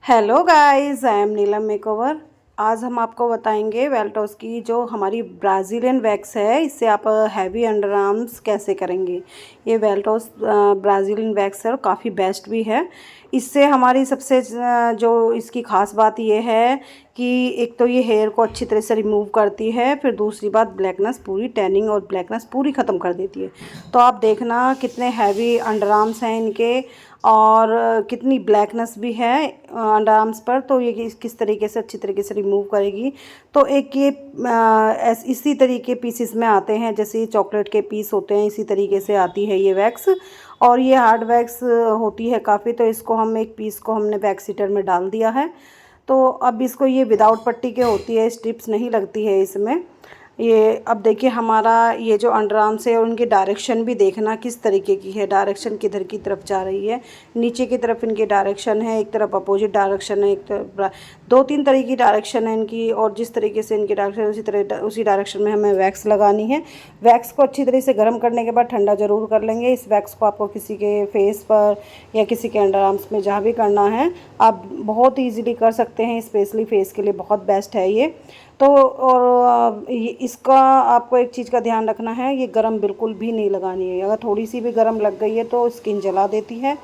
Hello guys, I am Neelam makeover. आज हम आपको बताएंगे वेल्टॉस की जो हमारी ब्राज़ीलियन वैक्स है, इससे आप हैवी अंडर आर्म्स कैसे करेंगे। ये वेल्टॉस ब्राज़ीलियन वैक्स है और काफ़ी बेस्ट भी है। इससे हमारी सबसे जो इसकी ख़ास बात ये है कि एक तो ये हेयर को अच्छी तरह से रिमूव करती है, फिर दूसरी बात ब्लैकनेस पूरी टैनिंग और ब्लैकनेस पूरी ख़त्म कर देती है। तो आप देखना कितने हैवी अंडर आर्म्स हैं इनके और कितनी ब्लैकनेस भी है अंडर आर्म्स पर। तो ये किस तरीके से अच्छी तरीके से रिमूव करेगी। तो एक ये इसी तरीके पीसेस में आते हैं, जैसे चॉकलेट के पीस होते हैं, इसी तरीके से आती है ये वैक्स। और ये हार्ड वैक्स होती है काफ़ी, तो इसको हम एक पीस को हमने वैक्स हीटर में डाल दिया है। तो अब इसको ये विदाउट पट्टी के होती है, स्ट्रिप्स नहीं लगती है इसमें। ये अब देखिए हमारा ये जो अंडर आर्म्स है उनकी डायरेक्शन भी देखना किस तरीके की है, डायरेक्शन किधर की तरफ जा रही है। नीचे की तरफ इनकी डायरेक्शन है, एक तरफ अपोजिट डायरेक्शन है, एक तरफ दो तीन तरह की डायरेक्शन है इनकी। और जिस तरीके से इनकी डायरेक्शन उसी डायरेक्शन में हमें वैक्स लगानी है। वैक्स को अच्छी तरह से गर्म करने के बाद ठंडा ज़रूर कर लेंगे। इस वैक्स को आपको किसी के फेस पर या किसी के अंडर आर्म्स में जहाँ भी करना है आप बहुत ईजीली कर सकते हैं। स्पेशली फेस के लिए बहुत बेस्ट है ये। तो और इसका आपको एक चीज़ का ध्यान रखना है, ये गरम बिल्कुल भी नहीं लगानी है। अगर थोड़ी सी भी गरम लग गई है तो स्किन जला देती है।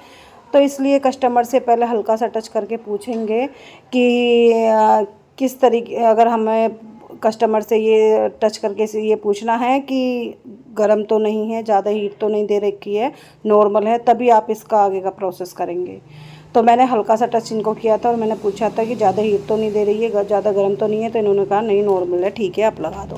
तो इसलिए कस्टमर से पहले हल्का सा टच करके पूछेंगे कि किस तरीके, अगर हमें कस्टमर से ये टच करके से ये पूछना है कि गरम तो नहीं है, ज़्यादा हीट तो नहीं दे रखी है, नॉर्मल है, तभी आप इसका आगे का प्रोसेस करेंगे। तो मैंने हल्का सा टच इनको किया था और मैंने पूछा था कि ज़्यादा हीट तो नहीं दे रही है, ज़्यादा गर्म तो नहीं है। तो इन्होंने कहा नहीं, नॉर्मल है, ठीक है आप लगा दो।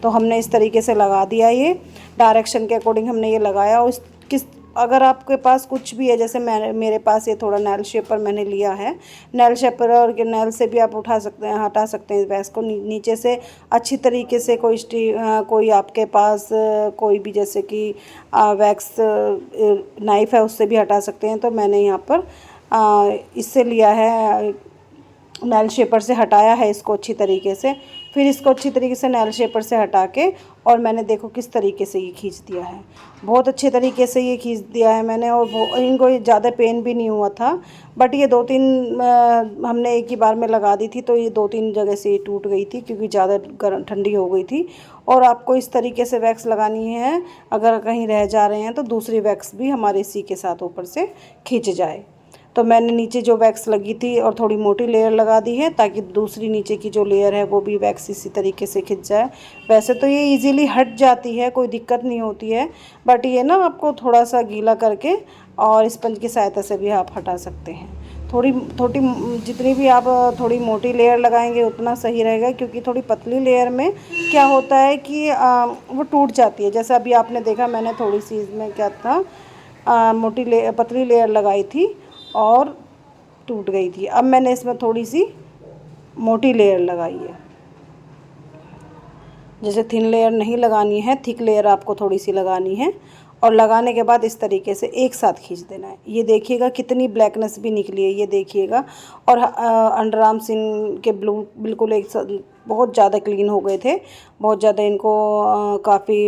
तो हमने इस तरीके से लगा दिया। ये डायरेक्शन के अकॉर्डिंग हमने ये लगाया। और किस अगर आपके पास कुछ भी है, जैसे मेरे पास ये थोड़ा नेल शेपर मैंने लिया है, नेल शेपर और नेल से भी आप उठा सकते हैं, हटा सकते हैं वैक्स को नीचे से अच्छी तरीके से। कोई आपके पास कोई भी जैसे कि वैक्स नाइफ़ है उससे भी हटा सकते हैं। तो मैंने यहाँ पर इससे लिया है, नेल शेपर से हटाया है इसको अच्छी तरीके से। फिर इसको अच्छी तरीके से नेल शेपर से हटा के और मैंने देखो किस तरीके से ये खींच दिया है। बहुत अच्छे तरीके से ये खींच दिया है मैंने। और इनको ज़्यादा पेन भी नहीं हुआ था। बट ये दो तीन हमने एक ही बार में लगा दी थी, तो ये दो तीन जगह से ये टूट गई थी क्योंकि ज़्यादा गर्म ठंडी हो गई थी। और आपको इस तरीके से वैक्स लगानी है। अगर कहीं रह जा रहे हैं तो दूसरी वैक्स भी हमारे इसी के साथ ऊपर से खींच जाए। तो मैंने नीचे जो वैक्स लगी थी और थोड़ी मोटी लेयर लगा दी है, ताकि दूसरी नीचे की जो लेयर है वो भी वैक्स इसी तरीके से खिंच जाए। वैसे तो ये इजीली हट जाती है, कोई दिक्कत नहीं होती है। बट ये ना आपको थोड़ा सा गीला करके और स्पंज की सहायता से भी आप हटा सकते हैं। थोड़ी थोड़ी जितनी भी आप थोड़ी मोटी लेयर लगाएंगे उतना सही रहेगा, क्योंकि थोड़ी पतली लेयर में क्या होता है कि वो टूट जाती है। जैसे अभी आपने देखा मैंने थोड़ी सी इसमें क्या था, पतली लेयर लगाई थी और टूट गई थी। अब मैंने इसमें थोड़ी सी मोटी लेयर लगाई है। जैसे थिन लेयर नहीं लगानी है, थिक लेयर आपको थोड़ी सी लगानी है। और लगाने के बाद इस तरीके से एक साथ खींच देना है। ये देखिएगा कितनी ब्लैकनेस भी निकली है, ये देखिएगा। और अंडर आर्म्स इनके बिल्कुल बहुत ज़्यादा क्लीन हो गए थे। बहुत ज़्यादा इनको काफ़ी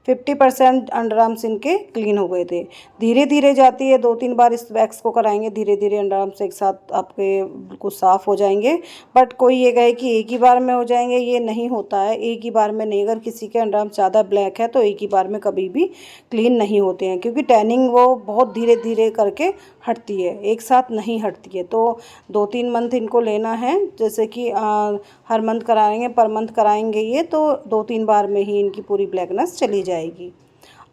50% अंडर आर्म्स इनके क्लीन हो गए थे। धीरे धीरे जाती है, दो तीन बार इस वैक्स को कराएंगे, धीरे धीरे अंडर आर्म्स एक साथ आपके बिल्कुल साफ़ हो जाएंगे। बट कोई ये कहे कि एक ही बार में हो जाएंगे, ये नहीं होता है। एक ही बार में नहीं, अगर किसी के अंडर आर्म्स ज़्यादा ब्लैक है तो एक ही बार में कभी भी क्लीन नहीं होते हैं, क्योंकि टैनिंग वो बहुत धीरे धीरे करके हटती है, एक साथ नहीं हटती है। तो 2-3 मंथ इनको लेना है। जैसे कि हर मंथ कराएंगे, पर मंथ कराएंगे ये, तो 2-3 बार में ही इनकी पूरी ब्लैकनेस चली जाएगी।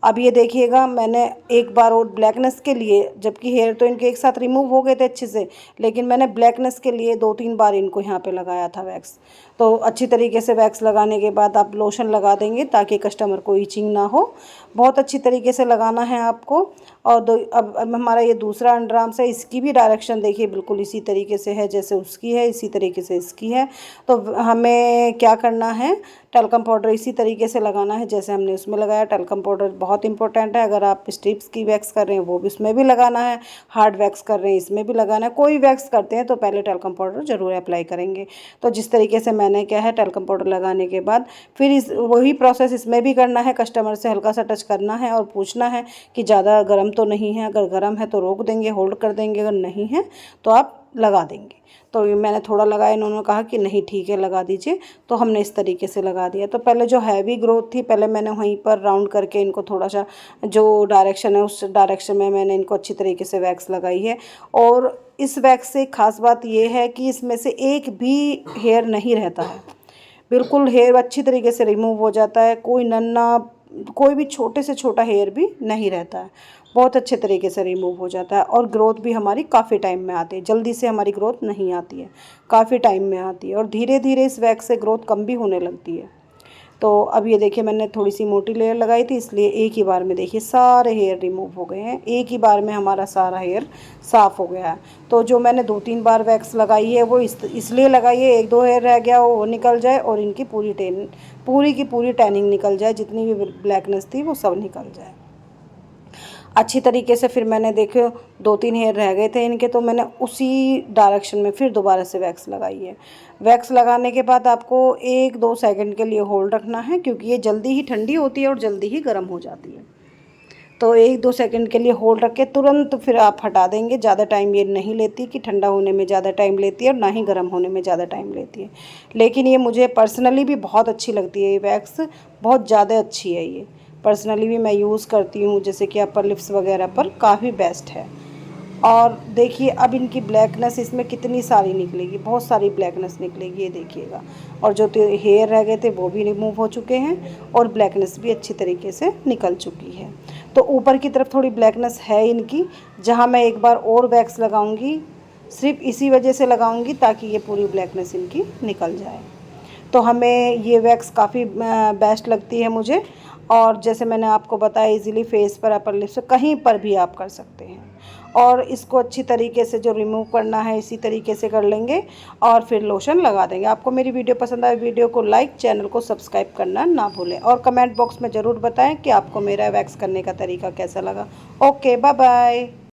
अब ये देखिएगा मैंने एक बार और ब्लैकनेस के लिए, जबकि हेयर तो इनके एक साथ रिमूव हो गए थे अच्छे से, लेकिन मैंने ब्लैकनेस के लिए 2-3 बार इनको यहाँ पे लगाया था वैक्स। तो अच्छी तरीके से वैक्स लगाने के बाद आप लोशन लगा देंगे ताकि कस्टमर को ईचिंग ना हो। बहुत अच्छी तरीके से लगाना है आपको। और अब हमारा ये दूसरा अंडर आर्म्स है, इसकी भी डायरेक्शन देखिए बिल्कुल इसी तरीके से है, जैसे उसकी है इसी तरीके से इसकी है। तो हमें क्या करना है, टैल्कम पाउडर इसी तरीके से लगाना है जैसे हमने उसमें लगाया। टैल्कम पाउडर बहुत इंपॉर्टेंट है। अगर आप स्ट्रिप्स की वैक्स कर रहे हैं वो भी इसमें भी लगाना है, हार्ड वैक्स कर रहे हैं इसमें भी लगाना है। कोई वैक्स करते हैं तो पहले टैल्कम पाउडर ज़रूर अप्लाई करेंगे। तो जिस तरीके से मैंने क्या है, टैल्कम पाउडर लगाने के बाद फिर वही प्रोसेस इसमें भी करना है। कस्टमर से हल्का सा टच करना है और पूछना है कि ज़्यादा गर्म तो नहीं है। अगर गर्म है तो रोक देंगे, होल्ड कर देंगे, अगर नहीं है तो आप लगा देंगे। तो ये मैंने थोड़ा लगाया, इन्होंने कहा कि नहीं ठीक है लगा दीजिए, तो हमने इस तरीके से लगा दिया। तो पहले जो हैवी ग्रोथ थी, पहले मैंने वहीं पर राउंड करके इनको थोड़ा सा जो डायरेक्शन है उस डायरेक्शन में मैंने इनको अच्छी तरीके से वैक्स लगाई है। और इस वैक्स से ख़ास बात ये है कि इसमें से एक भी हेयर नहीं रहता है, बिल्कुल हेयर अच्छी तरीके से रिमूव हो जाता है, कोई नन्ना कोई भी छोटे से छोटा हेयर भी नहीं रहता है, बहुत अच्छे तरीके से रिमूव हो जाता है। और ग्रोथ भी हमारी काफ़ी टाइम में आती है, जल्दी से हमारी ग्रोथ नहीं आती है, काफ़ी टाइम में आती है और धीरे धीरे इस वैक्स से ग्रोथ कम भी होने लगती है। तो अब ये देखिए मैंने थोड़ी सी मोटी लेयर लगाई थी, इसलिए एक ही बार में देखिए सारे हेयर रिमूव हो गए हैं, एक ही बार में हमारा सारा हेयर साफ़ हो गया है। तो जो मैंने 2-3 बार वैक्स लगाई है वो इसलिए लगाई है, 1-2 हेयर रह गया वो निकल जाए और इनकी पूरी की पूरी टैनिंग निकल जाए, जितनी भी ब्लैकनेस थी वो सब निकल जाए अच्छी तरीके से। फिर मैंने देखो 2-3 हेयर रह गए थे इनके, तो मैंने उसी डायरेक्शन में फिर दोबारा से वैक्स लगाई है। वैक्स लगाने के बाद आपको 1-2 सेकंड के लिए होल्ड रखना है, क्योंकि ये जल्दी ही ठंडी होती है और जल्दी ही गर्म हो जाती है। तो 1-2 सेकंड के लिए होल्ड रख के तुरंत फिर आप हटा देंगे। ज़्यादा टाइम ये नहीं लेती कि ठंडा होने में ज़्यादा टाइम लेती है और ना ही गर्म होने में ज़्यादा टाइम लेती है। लेकिन ये मुझे पर्सनली भी बहुत अच्छी लगती है, ये वैक्स बहुत ज़्यादा अच्छी है। ये पर्सनली भी मैं यूज़ करती हूँ, जैसे कि अपर लिप्स वगैरह पर काफ़ी बेस्ट है। और देखिए अब इनकी ब्लैकनेस इसमें कितनी सारी निकलेगी, बहुत सारी ब्लैकनेस निकलेगी, ये देखिएगा। और जो हेयर रह गए थे वो भी रिमूव हो चुके हैं और ब्लैकनेस भी अच्छी तरीके से निकल चुकी है। तो ऊपर की तरफ थोड़ी ब्लैकनेस है इनकी, जहाँ मैं एक बार और वैक्स लगाऊंगी, सिर्फ इसी वजह से लगाऊंगी ताकि ये पूरी ब्लैकनेस इनकी निकल जाए। तो हमें ये वैक्स काफ़ी बेस्ट लगती है मुझे। और जैसे मैंने आपको बताया इजीली फेस पर, अपर लिप्स पर, कहीं पर भी आप कर सकते हैं। और इसको अच्छी तरीके से जो रिमूव करना है इसी तरीके से कर लेंगे और फिर लोशन लगा देंगे। आपको मेरी वीडियो पसंद आए, वीडियो को लाइक, चैनल को सब्सक्राइब करना ना भूलें और कमेंट बॉक्स में ज़रूर बताएं कि आपको मेरा वैक्स करने का तरीका कैसा लगा। Okay, bye bye.